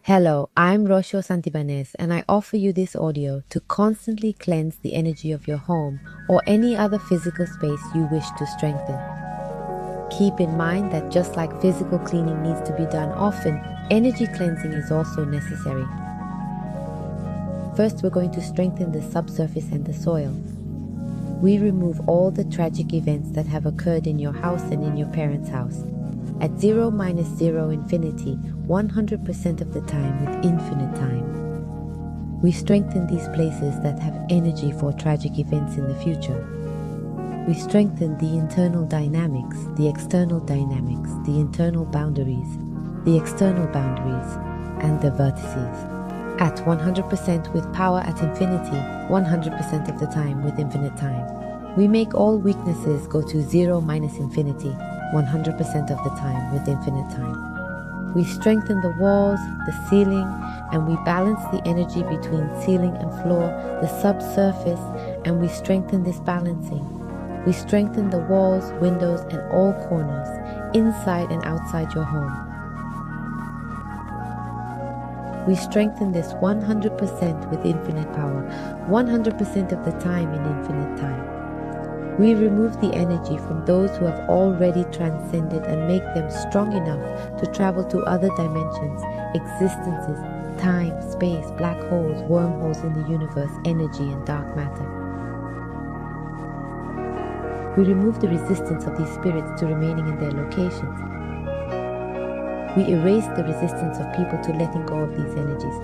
Hello, I'm Rosho Santibanez, and I offer you this audio to constantly cleanse the energy of your home or any other physical space you wish to strengthen. Keep in mind that just like physical cleaning needs to be done often, energy cleansing is also necessary. First, we're going to strengthen the subsurface and the soil. We remove all the tragic events that have occurred in your house and in your parents' house. At 0 minus 0 infinity, 100% of the time with infinite time. We strengthen these places that have energy for tragic events in the future. We strengthen the internal dynamics, the external dynamics, the internal boundaries, the external boundaries, and the vertices. At 100% with power at infinity, 100% of the time with infinite time. We make all weaknesses go to 0 minus infinity, 100% of the time with infinite time. We strengthen the walls, the ceiling, and we balance the energy between ceiling and floor, the subsurface, and we strengthen this balancing. We strengthen the walls, windows, and all corners, inside and outside your home. We strengthen this 100% with infinite power, 100% of the time in infinite time. We remove the energy from those who have already transcended and make them strong enough to travel to other dimensions, existences, time, space, black holes, wormholes in the universe, energy, and dark matter. We remove the resistance of these spirits to remaining in their locations. We erase the resistance of people to letting go of these energies.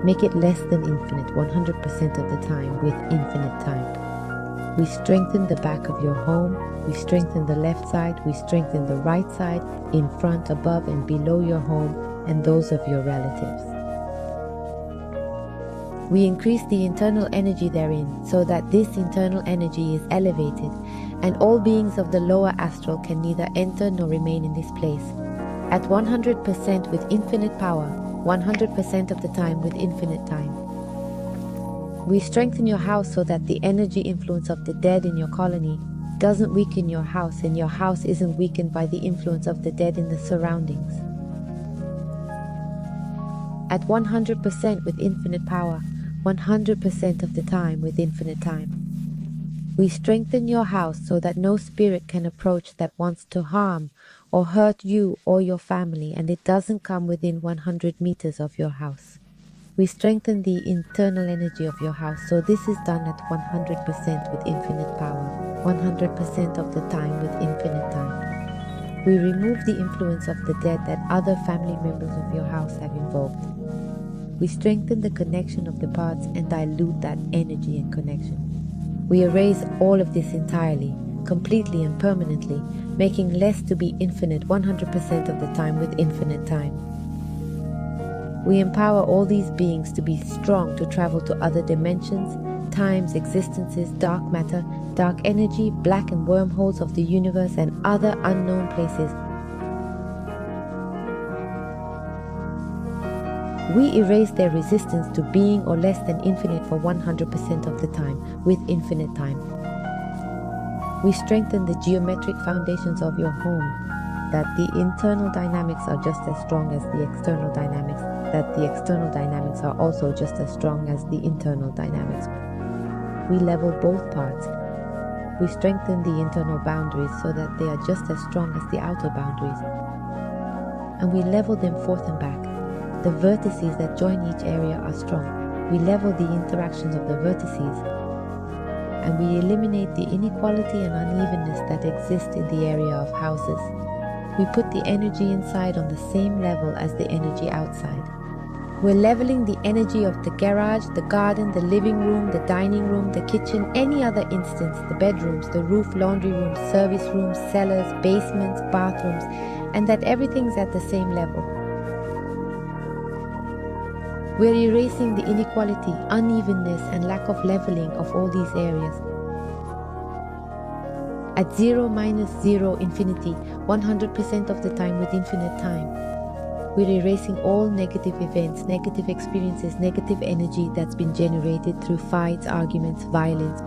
Make it less than infinite, 100% of the time with infinite time. We strengthen the back of your home, we strengthen the left side, we strengthen the right side, in front, above, and below your home, and those of your relatives. We increase the internal energy therein, so that this internal energy is elevated, and all beings of the lower astral can neither enter nor remain in this place. At 100% with infinite power, 100% of the time with infinite time. We strengthen your house so that the energy influence of the dead in your colony doesn't weaken your house, and your house isn't weakened by the influence of the dead in the surroundings. At 100% with infinite power, 100% of the time with infinite time. We strengthen your house so that no spirit can approach that wants to harm or hurt you or your family, and it doesn't come within 100 meters of your house. We strengthen the internal energy of your house, so this is done at 100% with infinite power, 100% of the time with infinite time. We remove the influence of the dead that other family members of your house have invoked. We strengthen the connection of the parts and dilute that energy and connection. We erase all of this entirely, completely and permanently, making less to be infinite 100% of the time with infinite time. We empower all these beings to be strong to travel to other dimensions, times, existences, dark matter, dark energy, black and wormholes of the universe, and other unknown places. We erase their resistance to being or less than infinite for 100% of the time, with infinite time. We strengthen the geometric foundations of your home, that the internal dynamics are just as strong as the external dynamics, that the external dynamics are also just as strong as the internal dynamics. We level both parts. We strengthen the internal boundaries so that they are just as strong as the outer boundaries. And we level them forth and back. The vertices that join each area are strong. We level the interactions of the vertices, and we eliminate the inequality and unevenness that exist in the area of houses. We put the energy inside on the same level as the energy outside. We're leveling the energy of the garage, the garden, the living room, the dining room, the kitchen, any other instance, the bedrooms, the roof, laundry rooms, service rooms, cellars, basements, bathrooms, and that everything's at the same level. We're erasing the inequality, unevenness, and lack of leveling of all these areas. At 0 minus 0 infinity, 100% of the time with infinite time. We're erasing all negative events, negative experiences, negative energy that's been generated through fights, arguments, violence.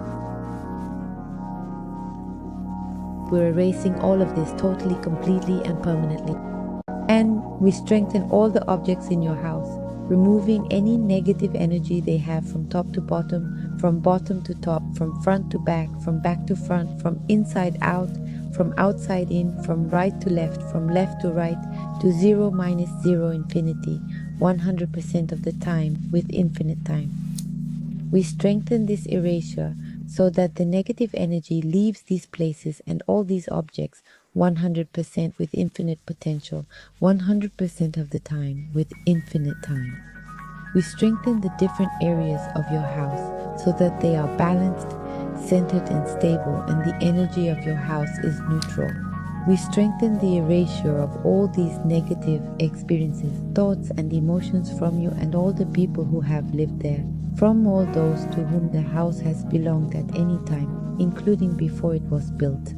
We're erasing all of this totally, completely, and permanently. And We strengthen all the objects in your house, removing any negative energy they have from top to bottom, from bottom to top, from front to back, from back to front, from inside out, from outside in, from right to left, from left to right, to 0 minus 0 infinity, 100% of the time with infinite time. We strengthen this erasure so that the negative energy leaves these places and all these objects 100% with infinite potential, 100% of the time with infinite time. We strengthen the different areas of your house so that they are balanced, centered and stable, and the energy of your house is neutral. We strengthen the erasure of all these negative experiences, thoughts and emotions from you and all the people who have lived there, from all those to whom the house has belonged at any time, including before it was built.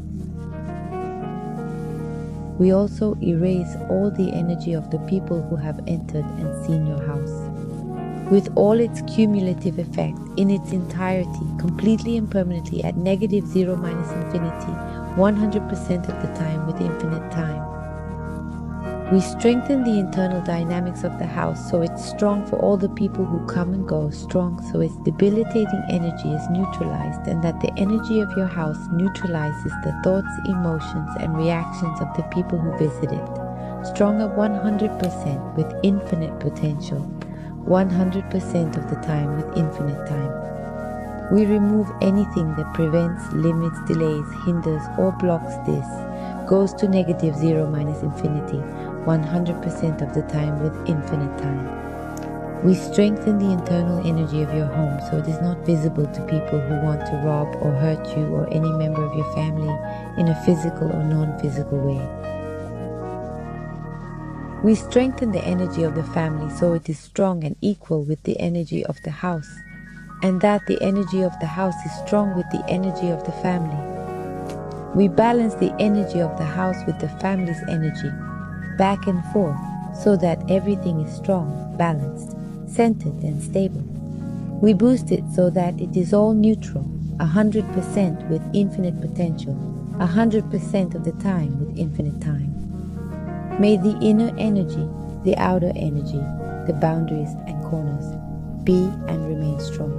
We also erase all the energy of the people who have entered and seen your house, with all its cumulative effect in its entirety, completely and permanently at negative 0 minus infinity, 100% of the time with infinite time. We strengthen the internal dynamics of the house so it's strong for all the people who come and go, strong so its debilitating energy is neutralized, and that the energy of your house neutralizes the thoughts, emotions, and reactions of the people who visit it, strong at 100% with infinite potential, 100% of the time with infinite time. We remove anything that prevents, limits, delays, hinders, or blocks this, goes to negative 0 minus infinity, 100% of the time with infinite time. We strengthen the internal energy of your home so it is not visible to people who want to rob or hurt you or any member of your family in a physical or non-physical way. We strengthen the energy of the family so it is strong and equal with the energy of the house, and that the energy of the house is strong with the energy of the family. We balance the energy of the house with the family's energy, back and forth, so that everything is strong, balanced, centered, and stable. We boost it so that it is all neutral, 100% with infinite potential, 100% of the time with infinite time. May the inner energy, the outer energy, the boundaries and corners be and remain strong.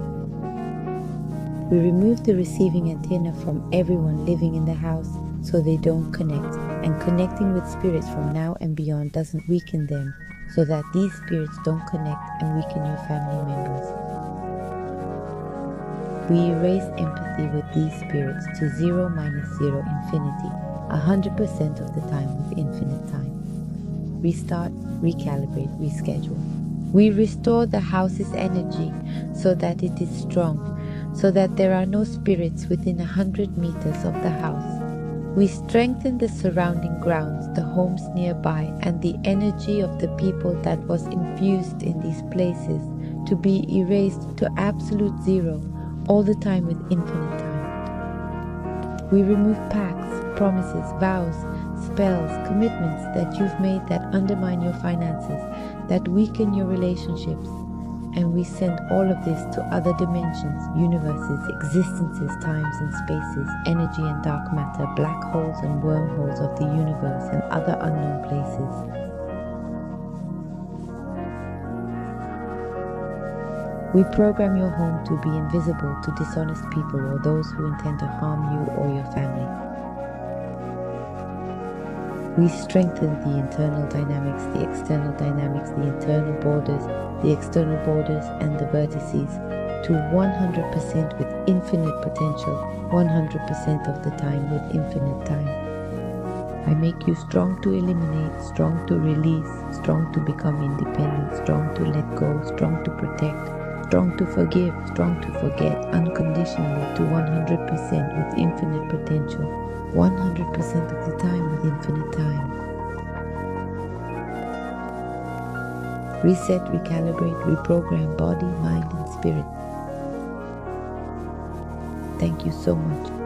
We remove the receiving antenna from everyone living in the house so they don't connect, and connecting with spirits from now and beyond doesn't weaken them, so that these spirits don't connect and weaken your family members. We erase empathy with these spirits to 0 minus 0 infinity, 100% of the time with infinite time. Restart, recalibrate, reschedule. We restore the house's energy so that it is strong, so that there are no spirits within 100 meters of the house. We strengthen the surrounding grounds, the homes nearby, and the energy of the people that was infused in these places to be erased to absolute 0 all the time with infinite time. We remove pacts, promises, vows, spells, commitments that you've made that undermine your finances, that weaken your relationships, and we send all of this to other dimensions, universes, existences, times and spaces, energy and dark matter, black holes and wormholes of the universe and other unknown places. We program your home to be invisible to dishonest people or those who intend to harm you or your family. We strengthen the internal dynamics, the external dynamics, the internal borders, the external borders, and the vertices to 100% with infinite potential, 100% of the time with infinite time. I make you strong to eliminate, strong to release, strong to become independent, strong to let go, strong to protect, strong to forgive, strong to forget, unconditionally to 100% with infinite potential, 100% of the time with infinite time. Reset, recalibrate, reprogram body, mind, and spirit. Thank you so much.